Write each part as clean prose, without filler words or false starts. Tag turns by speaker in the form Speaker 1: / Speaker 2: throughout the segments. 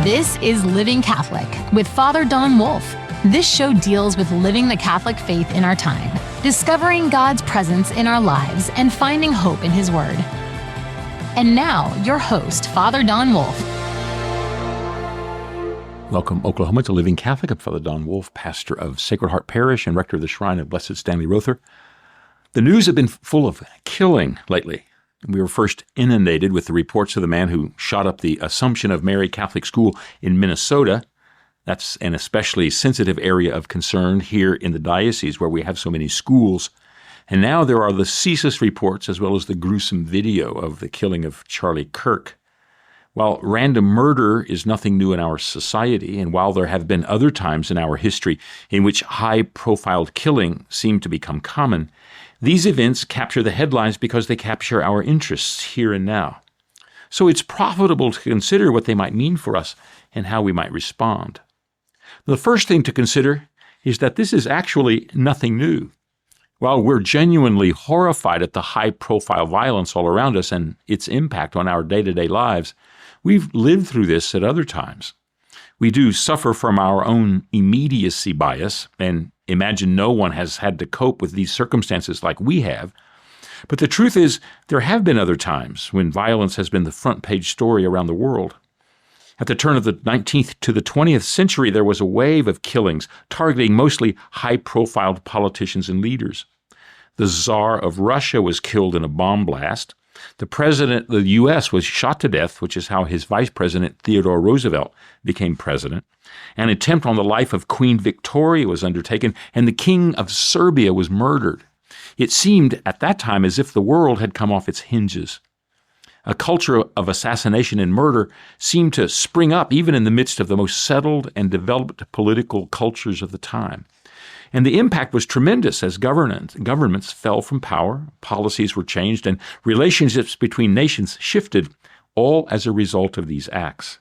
Speaker 1: This is Living Catholic with Father Don Wolf. This show deals with living the Catholic faith in our time, discovering God's presence in our lives, and finding hope in His Word. And now, your host, Father Don Wolf.
Speaker 2: Welcome, Oklahoma, to Living Catholic. I'm Father Don Wolf, pastor of Sacred Heart Parish and rector of the Shrine of Blessed Stanley Rother. The news has been full of killing lately. We were first inundated with the reports of the man who shot up the Assumption of Mary Catholic School in Minnesota. That's an especially sensitive area of concern here in the diocese where we have so many schools. And now there are the ceaseless reports as well as the gruesome video of the killing of Charlie Kirk. While random murder is nothing new in our society, and while there have been other times in our history in which high-profile killing seemed to become common, these events capture the headlines because they capture our interests here and now. So it's profitable to consider what they might mean for us and how we might respond. The first thing to consider is that this is actually nothing new. While we're genuinely horrified at the high-profile violence all around us and its impact on our day-to-day lives, we've lived through this at other times. We do suffer from our own immediacy bias and imagine no one has had to cope with these circumstances like we have. But the truth is, there have been other times when violence has been the front-page story around the world. At the turn of the 19th to the 20th century, there was a wave of killings targeting mostly high-profile politicians and leaders. The Tsar of Russia was killed in a bomb blast. The president of the U.S. was shot to death, which is how his vice president, Theodore Roosevelt, became president. An attempt on the life of Queen Victoria was undertaken, and the King of Serbia was murdered. It seemed at that time as if the world had come off its hinges. A culture of assassination and murder seemed to spring up even in the midst of the most settled and developed political cultures of the time. And the impact was tremendous as governments fell from power, policies were changed, and relationships between nations shifted, all as a result of these acts.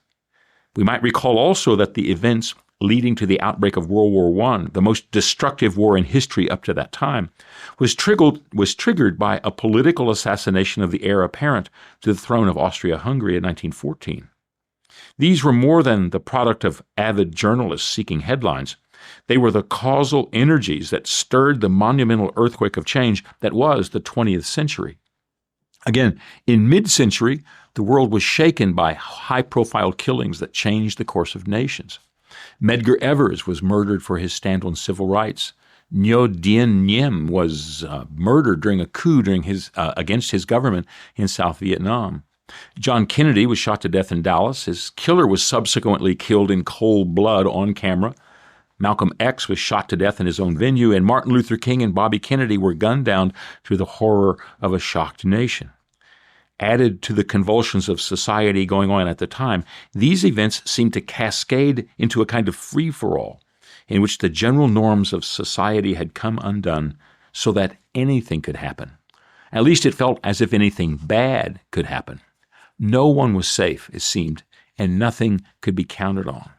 Speaker 2: We might recall also that the events leading to the outbreak of World War I, the most destructive war in history up to that time, was triggered by a political assassination of the heir apparent to the throne of Austria-Hungary in 1914. These were more than the product of avid journalists seeking headlines. They were the causal energies that stirred the monumental earthquake of change that was the 20th century. Again, in mid-century, the world was shaken by high-profile killings that changed the course of nations. Medgar Evers was murdered for his stand on civil rights. Ngo Dinh Diem was murdered during a coup against his government in South Vietnam. John Kennedy was shot to death in Dallas. His killer was subsequently killed in cold blood on camera. Malcolm X was shot to death in his own venue, and Martin Luther King and Bobby Kennedy were gunned down to the horror of a shocked nation. Added to the convulsions of society going on at the time, these events seemed to cascade into a kind of free-for-all in which the general norms of society had come undone so that anything could happen. At least it felt as if anything bad could happen. No one was safe, it seemed, and nothing could be counted on.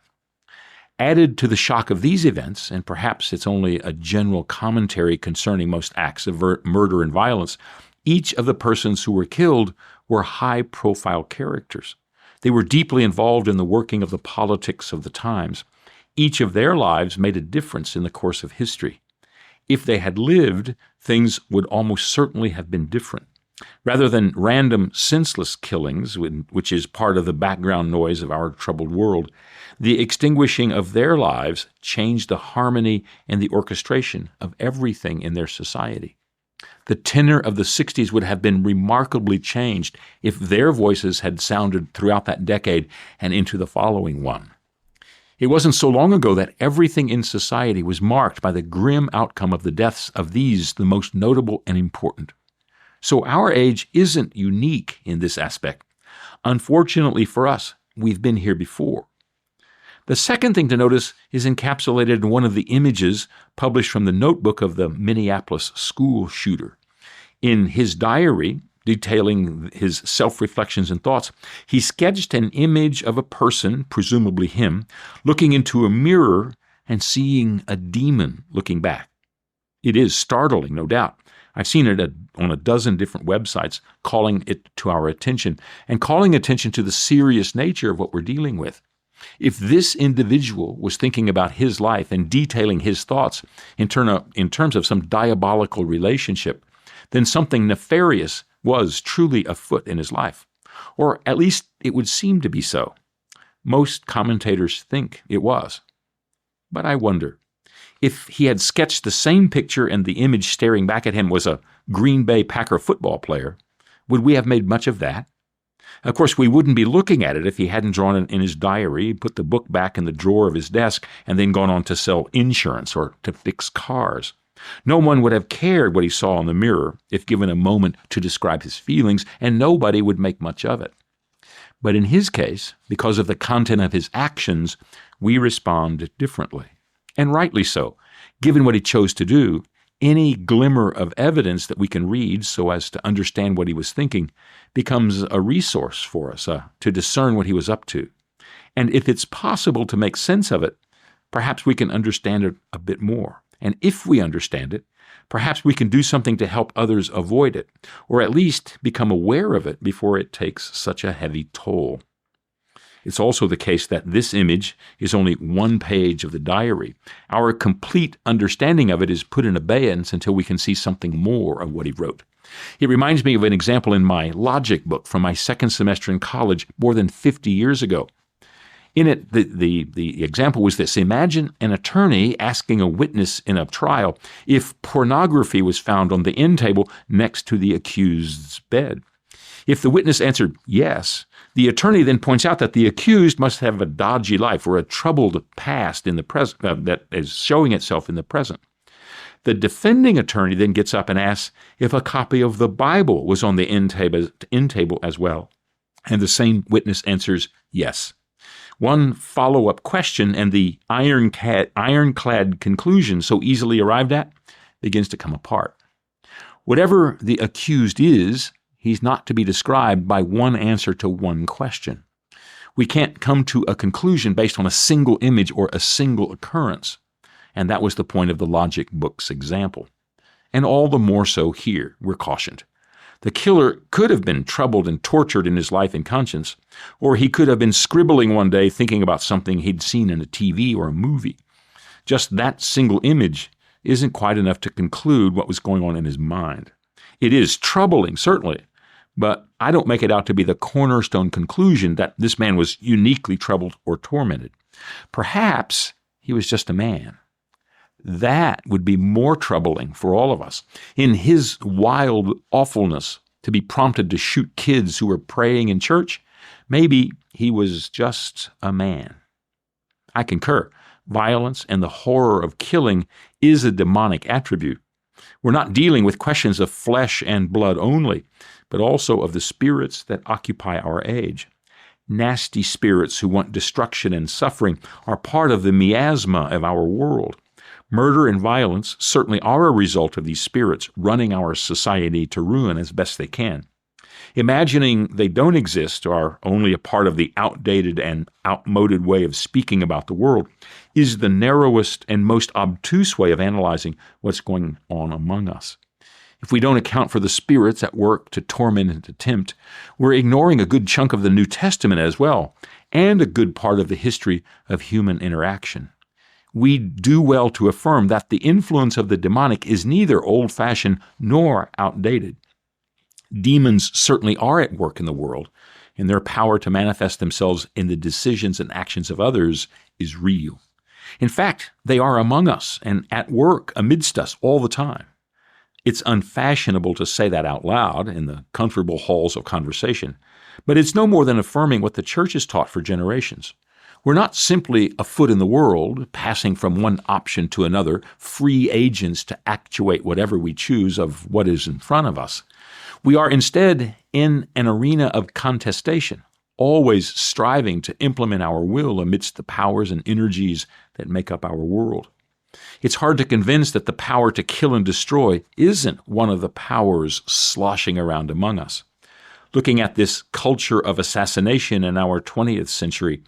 Speaker 2: Added to the shock of these events, and perhaps it's only a general commentary concerning most acts of murder and violence, each of the persons who were killed were high-profile characters. They were deeply involved in the working of the politics of the times. Each of their lives made a difference in the course of history. If they had lived, things would almost certainly have been different. Rather than random, senseless killings, which is part of the background noise of our troubled world, the extinguishing of their lives changed the harmony and the orchestration of everything in their society. The tenor of the 60s would have been remarkably changed if their voices had sounded throughout that decade and into the following one. It wasn't so long ago that everything in society was marked by the grim outcome of the deaths of these, the most notable and important. So our age isn't unique in this aspect. Unfortunately for us, we've been here before. The second thing to notice is encapsulated in one of the images published from the notebook of the Minneapolis school shooter. In his diary, detailing his self-reflections and thoughts, he sketched an image of a person, presumably him, looking into a mirror and seeing a demon looking back. It is startling, no doubt. I've seen it on a dozen different websites calling it to our attention and calling attention to the serious nature of what we're dealing with. If this individual was thinking about his life and detailing his thoughts in terms of some diabolical relationship, then something nefarious was truly afoot in his life. Or at least it would seem to be so. Most commentators think it was. But I wonder, if he had sketched the same picture and the image staring back at him was a Green Bay Packer football player, would we have made much of that? Of course, we wouldn't be looking at it if he hadn't drawn it in his diary, put the book back in the drawer of his desk, and then gone on to sell insurance or to fix cars. No one would have cared what he saw in the mirror if given a moment to describe his feelings, and nobody would make much of it. But in his case, because of the content of his actions, we respond differently. And rightly so. Given what he chose to do, any glimmer of evidence that we can read so as to understand what he was thinking becomes a resource for us to discern what he was up to. And if it's possible to make sense of it, perhaps we can understand it a bit more. And if we understand it, perhaps we can do something to help others avoid it, or at least become aware of it before it takes such a heavy toll. It's also the case that this image is only one page of the diary. Our complete understanding of it is put in abeyance until we can see something more of what he wrote. It reminds me of an example in my logic book from my second semester in college more than 50 years ago. In it, the example was this. Imagine an attorney asking a witness in a trial if pornography was found on the end table next to the accused's bed. If the witness answered yes, the attorney then points out that the accused must have a dodgy life or a troubled past in the present that is showing itself in the present. The defending attorney then gets up and asks if a copy of the Bible was on the end table as well. And the same witness answers yes. One follow-up question and the ironclad conclusion so easily arrived at begins to come apart. Whatever the accused is, he's not to be described by one answer to one question. We can't come to a conclusion based on a single image or a single occurrence. And that was the point of the logic book's example. And all the more so here, we're cautioned. The killer could have been troubled and tortured in his life and conscience, or he could have been scribbling one day thinking about something he'd seen in a TV or a movie. Just that single image isn't quite enough to conclude what was going on in his mind. It is troubling, certainly, but I don't make it out to be the cornerstone conclusion that this man was uniquely troubled or tormented. Perhaps he was just a man. That would be more troubling for all of us. In his wild awfulness, to be prompted to shoot kids who were praying in church, maybe he was just a man. I concur. Violence and the horror of killing is a demonic attribute. We're not dealing with questions of flesh and blood only, but also of the spirits that occupy our age. Nasty spirits who want destruction and suffering are part of the miasma of our world. Murder and violence certainly are a result of these spirits running our society to ruin as best they can. Imagining they don't exist or are only a part of the outdated and outmoded way of speaking about the world is the narrowest and most obtuse way of analyzing what's going on among us. If we don't account for the spirits at work to torment and to tempt, we're ignoring a good chunk of the New Testament as well, and a good part of the history of human interaction. We do well to affirm that the influence of the demonic is neither old-fashioned nor outdated. Demons certainly are at work in the world, and their power to manifest themselves in the decisions and actions of others is real. In fact, they are among us and at work amidst us all the time. It's unfashionable to say that out loud in the comfortable halls of conversation, but it's no more than affirming what the church has taught for generations. We're not simply afoot in the world, passing from one option to another, free agents to actuate whatever we choose of what is in front of us. We are instead in an arena of contestation, always striving to implement our will amidst the powers and energies that make up our world. It's hard to convince that the power to kill and destroy isn't one of the powers sloshing around among us. Looking at this culture of assassination in our 20th century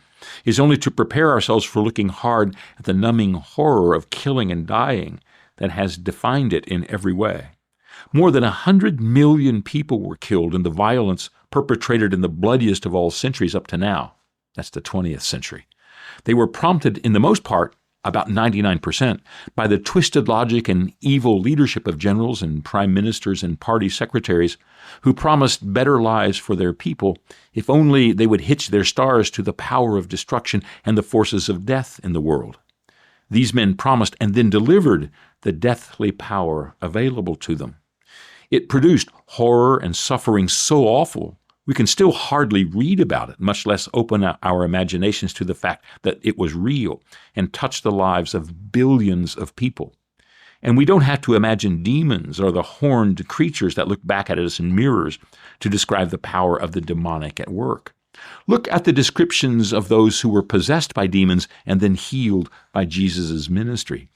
Speaker 2: is only to prepare ourselves for looking hard at the numbing horror of killing and dying that has defined it in every way. More than 100 million people were killed in the violence perpetrated in the bloodiest of all centuries up to now. That's the 20th century. They were prompted, in the most part, about 99%, by the twisted logic and evil leadership of generals and prime ministers and party secretaries who promised better lives for their people if only they would hitch their stars to the power of destruction and the forces of death in the world. These men promised and then delivered the deathly power available to them. It produced horror and suffering so awful we can still hardly read about it, much less open our imaginations to the fact that it was real and touched the lives of billions of people. And we don't have to imagine demons or the horned creatures that look back at us in mirrors to describe the power of the demonic at work. Look at the descriptions of those who were possessed by demons and then healed by Jesus' ministry.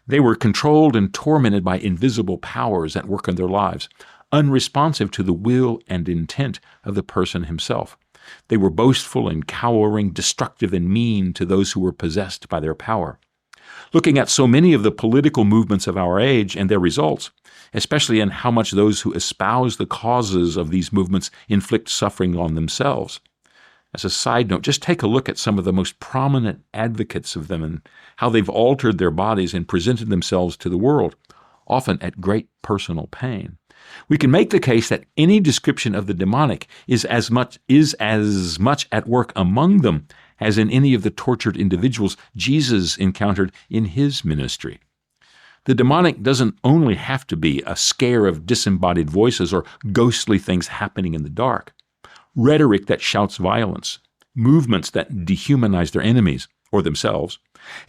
Speaker 2: They were controlled and tormented by invisible powers at work in their lives, unresponsive to the will and intent of the person himself. They were boastful and cowering, destructive and mean to those who were possessed by their power. Looking at so many of the political movements of our age and their results, especially in how much those who espouse the causes of these movements inflict suffering on themselves. As a side note, just take a look at some of the most prominent advocates of them and how they've altered their bodies and presented themselves to the world, often at great personal pain. We can make the case that any description of the demonic is as much at work among them as in any of the tortured individuals Jesus encountered in his ministry. The demonic doesn't only have to be a scare of disembodied voices or ghostly things happening in the dark. Rhetoric that shouts violence, movements that dehumanize their enemies or themselves,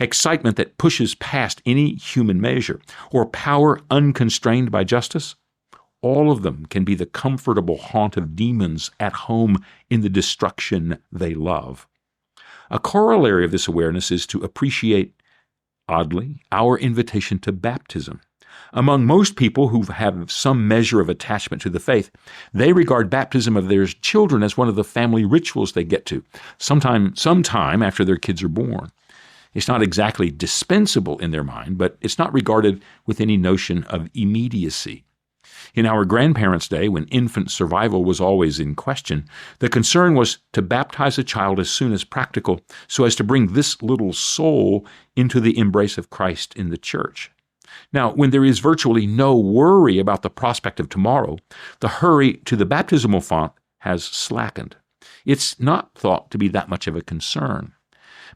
Speaker 2: excitement that pushes past any human measure, or power unconstrained by justice, all of them can be the comfortable haunt of demons at home in the destruction they love. A corollary of this awareness is to appreciate, oddly, our invitation to baptism. Among most people who have some measure of attachment to the faith, they regard baptism of their children as one of the family rituals they get to, sometime after their kids are born. It's not exactly dispensable in their mind, but it's not regarded with any notion of immediacy. In our grandparents' day, when infant survival was always in question, the concern was to baptize a child as soon as practical so as to bring this little soul into the embrace of Christ in the church. Now, when there is virtually no worry about the prospect of tomorrow, the hurry to the baptismal font has slackened. It's not thought to be that much of a concern.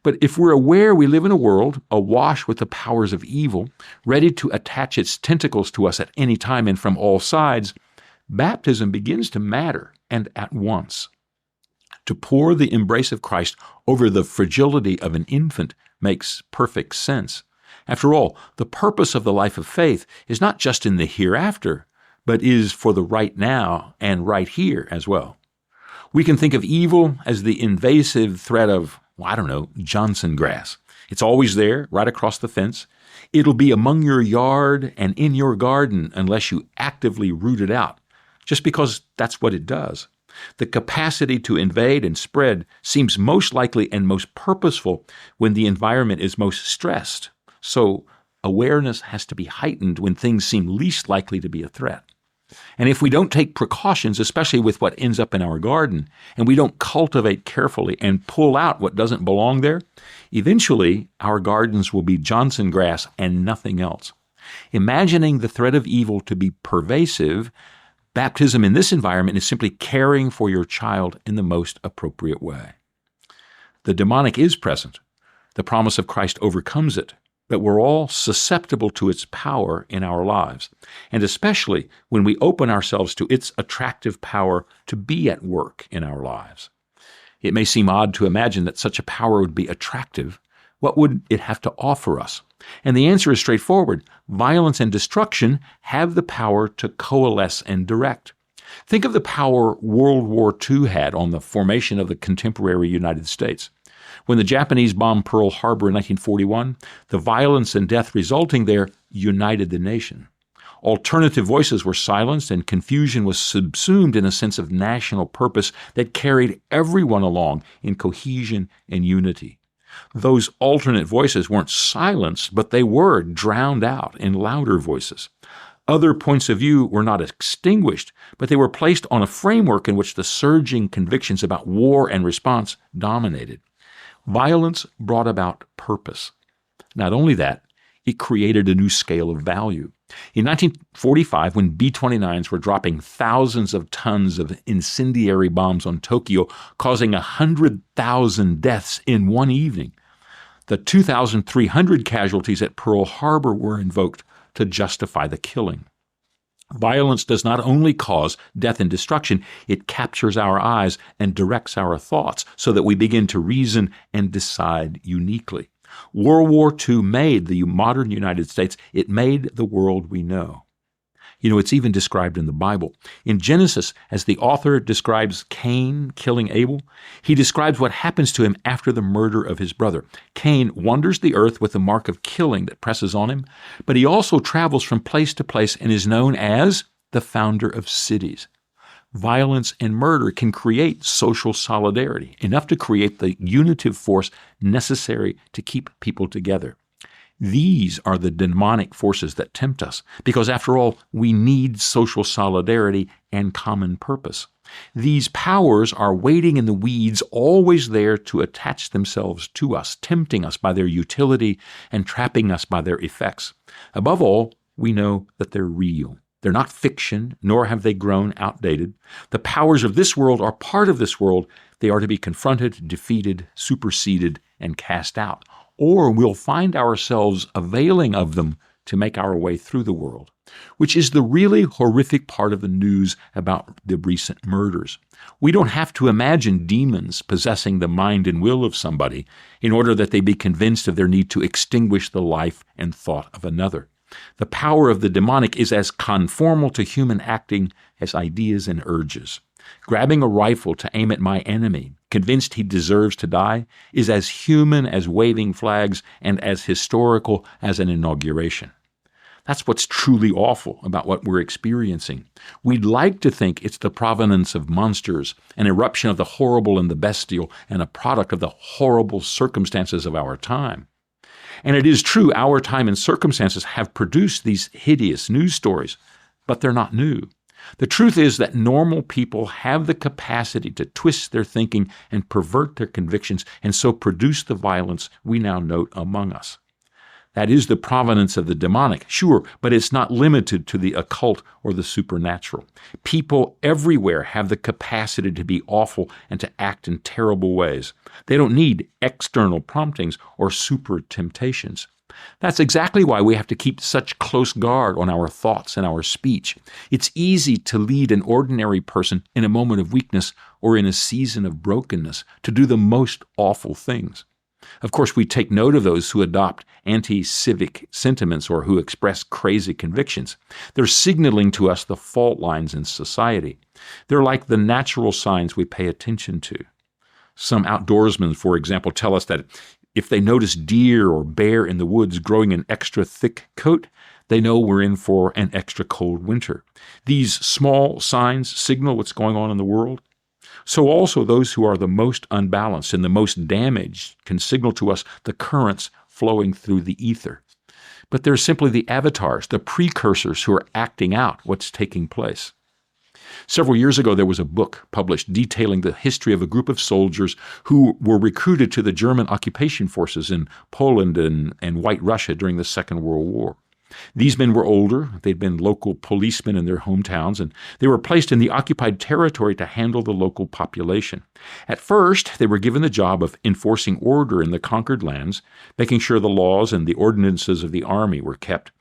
Speaker 2: But if we're aware we live in a world awash with the powers of evil, ready to attach its tentacles to us at any time and from all sides, baptism begins to matter, and at once. To pour the embrace of Christ over the fragility of an infant makes perfect sense. After all, the purpose of the life of faith is not just in the hereafter, but is for the right now and right here as well. We can think of evil as the invasive threat of, Johnson grass. It's always there, right across the fence. It'll be among your yard and in your garden unless you actively root it out, just because that's what it does. The capacity to invade and spread seems most likely and most purposeful when the environment is most stressed. So awareness has to be heightened when things seem least likely to be a threat. And if we don't take precautions, especially with what ends up in our garden, and we don't cultivate carefully and pull out what doesn't belong there, eventually our gardens will be Johnson grass and nothing else. Imagining the threat of evil to be pervasive, baptism in this environment is simply caring for your child in the most appropriate way. The demonic is present. The promise of Christ overcomes it. But we're all susceptible to its power in our lives, and especially when we open ourselves to its attractive power to be at work in our lives. It may seem odd to imagine that such a power would be attractive. What would it have to offer us? And the answer is straightforward. Violence and destruction have the power to coalesce and direct. Think of the power World War II had on the formation of the contemporary United States. When the Japanese bombed Pearl Harbor in 1941, the violence and death resulting there united the nation. Alternative voices were silenced and confusion was subsumed in a sense of national purpose that carried everyone along in cohesion and unity. Those alternate voices weren't silenced, but they were drowned out in louder voices. Other points of view were not extinguished, but they were placed on a framework in which the surging convictions about war and response dominated. Violence brought about purpose. Not only that, it created a new scale of value. In 1945, when B-29s were dropping thousands of tons of incendiary bombs on Tokyo, causing 100,000 deaths in one evening, the 2,300 casualties at Pearl Harbor were invoked to justify the killing. Violence does not only cause death and destruction, it captures our eyes and directs our thoughts so that we begin to reason and decide uniquely. World War II made the modern United States. It made the world we know. You know, it's even described in the Bible. In Genesis, as the author describes Cain killing Abel, he describes what happens to him after the murder of his brother. Cain wanders the earth with the mark of killing that presses on him, but he also travels from place to place and is known as the founder of cities. Violence and murder can create social solidarity, enough to create the unitive force necessary to keep people together. These are the demonic forces that tempt us, because after all, we need social solidarity and common purpose. These powers are waiting in the weeds, always there to attach themselves to us, tempting us by their utility and trapping us by their effects. Above all, we know that they're real. They're not fiction, nor have they grown outdated. The powers of this world are part of this world. They are to be confronted, defeated, superseded, and cast out. Or we'll find ourselves availing of them to make our way through the world, which is the really horrific part of the news about the recent murders. We don't have to imagine demons possessing the mind and will of somebody in order that they be convinced of their need to extinguish the life and thought of another. The power of the demonic is as conformal to human acting as ideas and urges. Grabbing a rifle to aim at my enemy, convinced he deserves to die, is as human as waving flags and as historical as an inauguration. That's what's truly awful about what we're experiencing. We'd like to think it's the provenance of monsters, an eruption of the horrible and the bestial, and a product of the horrible circumstances of our time. And it is true, our time and circumstances have produced these hideous news stories, but they're not new. The truth is that normal people have the capacity to twist their thinking and pervert their convictions, and so produce the violence we now note among us. That is the provenance of the demonic, sure, but it's not limited to the occult or the supernatural. People everywhere have the capacity to be awful and to act in terrible ways. They don't need external promptings or super temptations. That's exactly why we have to keep such close guard on our thoughts and our speech. It's easy to lead an ordinary person in a moment of weakness or in a season of brokenness to do the most awful things. Of course, we take note of those who adopt anti-civic sentiments or who express crazy convictions. They're signaling to us the fault lines in society. They're like the natural signs we pay attention to. Some outdoorsmen, for example, tell us that if they notice deer or bear in the woods growing an extra thick coat, they know we're in for an extra cold winter. These small signs signal what's going on in the world. So also those who are the most unbalanced and the most damaged can signal to us the currents flowing through the ether. But they're simply the avatars, the precursors who are acting out what's taking place. Several years ago, there was a book published detailing the history of a group of soldiers who were recruited to the German occupation forces in Poland and White Russia during the Second World War. These men were older, they'd been local policemen in their hometowns, and they were placed in the occupied territory to handle the local population. At first, they were given the job of enforcing order in the conquered lands, making sure the laws and the ordinances of the army were kept.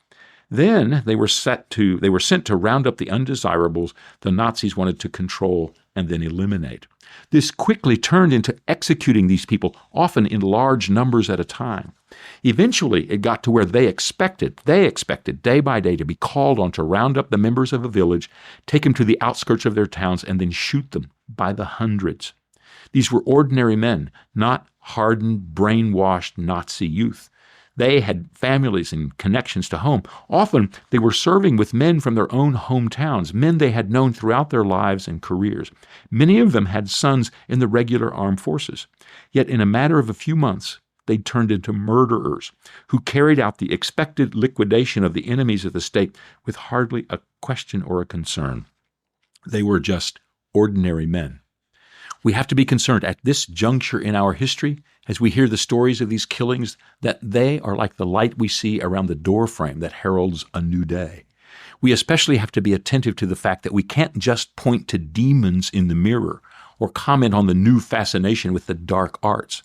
Speaker 2: Then they were sent to round up the undesirables the Nazis wanted to control and then eliminate. This quickly turned into executing these people, often in large numbers at a time. Eventually, it got to where they expected day by day to be called on to round up the members of a village, take them to the outskirts of their towns, and then shoot them by the hundreds. These were ordinary men, not hardened, brainwashed Nazi youth. They had families and connections to home. Often, they were serving with men from their own hometowns, men they had known throughout their lives and careers. Many of them had sons in the regular armed forces. Yet in a matter of a few months, they turned into murderers who carried out the expected liquidation of the enemies of the state with hardly a question or a concern. They were just ordinary men. We have to be concerned at this juncture in our history, as we hear the stories of these killings, that they are like the light we see around the doorframe that heralds a new day. We especially have to be attentive to the fact that we can't just point to demons in the mirror or comment on the new fascination with the dark arts.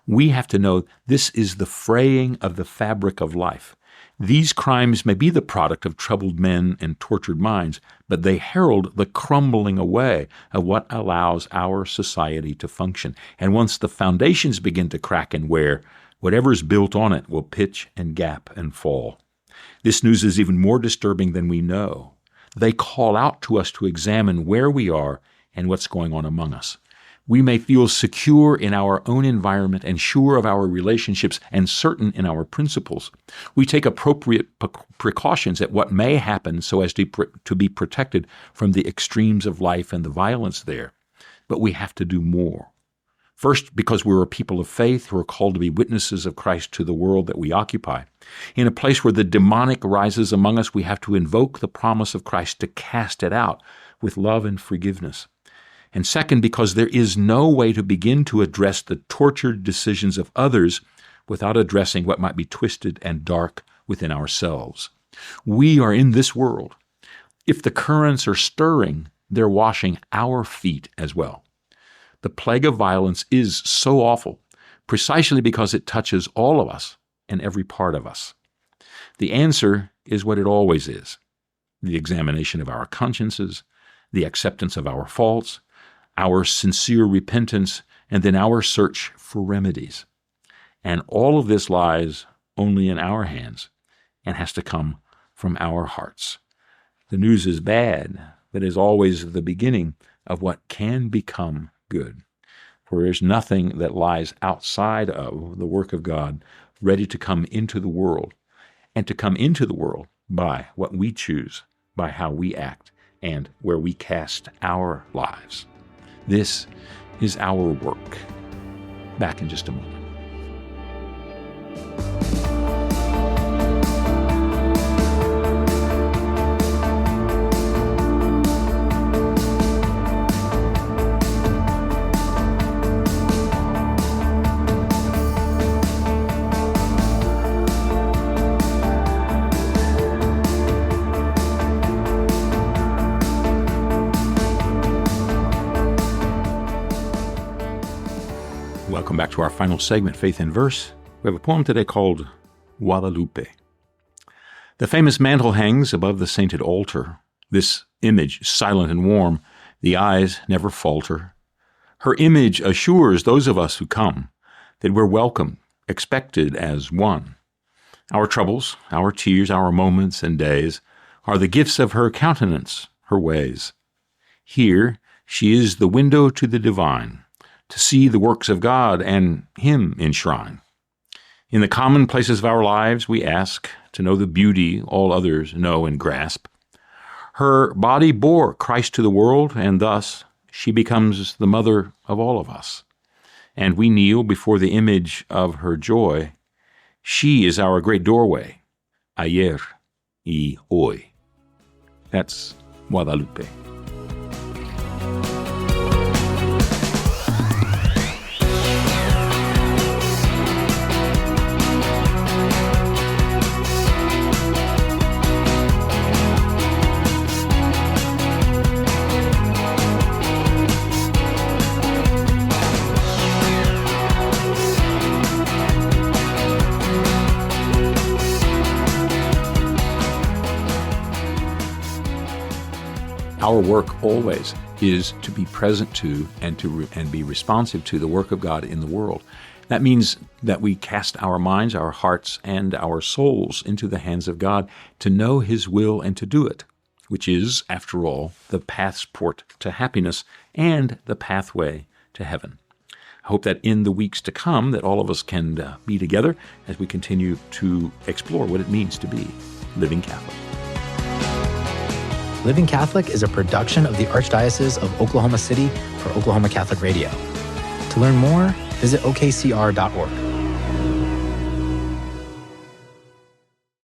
Speaker 2: We have to know this is the fraying of the fabric of life. These crimes may be the product of troubled men and tortured minds, but they herald the crumbling away of what allows our society to function. And once the foundations begin to crack and wear, whatever is built on it will pitch and gap and fall. This news is even more disturbing than we know. They call out to us to examine where we are and what's going on among us. We may feel secure in our own environment and sure of our relationships and certain in our principles. We take appropriate precautions at what may happen so as to be protected from the extremes of life and the violence there. But we have to do more. First, because we're a people of faith who are called to be witnesses of Christ to the world that we occupy. In a place where the demonic rises among us, we have to invoke the promise of Christ to cast it out with love and forgiveness. And second, because there is no way to begin to address the tortured decisions of others without addressing what might be twisted and dark within ourselves. We are in this world. If the currents are stirring, they're washing our feet as well. The plague of violence is so awful, precisely because it touches all of us and every part of us. The answer is what it always is: the examination of our consciences, the acceptance of our faults, our sincere repentance, and then our search for remedies. And all of this lies only in our hands and has to come from our hearts. The news is bad, but is always the beginning of what can become good. For there's nothing that lies outside of the work of God ready to come into the world, and to come into the world by what we choose, by how we act, and where we cast our lives. This is our work. Back in just a moment. Welcome back to our final segment, Faith in Verse. We have a poem today called Guadalupe. The famous mantle hangs above the sainted altar. This image, silent and warm, the eyes never falter. Her image assures those of us who come that we're welcome, expected as one. Our troubles, our tears, our moments and days are the gifts of her countenance, her ways. Here she is the window to the divine, to see the works of God and Him enshrine. In the commonplaces of our lives, we ask to know the beauty all others know and grasp. Her body bore Christ to the world, and thus she becomes the mother of all of us. And we kneel before the image of her joy. She is our great doorway, ayer y hoy. That's Guadalupe. Our work always is to be present to and be responsive to the work of God in the world. That means that we cast our minds, our hearts, and our souls into the hands of God to know His will and to do it, which is, after all, the passport to happiness and the pathway to heaven. I hope that in the weeks to come that all of us can be together as we continue to explore what it means to be living Catholic.
Speaker 3: Living Catholic is a production of the Archdiocese of Oklahoma City for Oklahoma Catholic Radio. To learn more, visit okcr.org.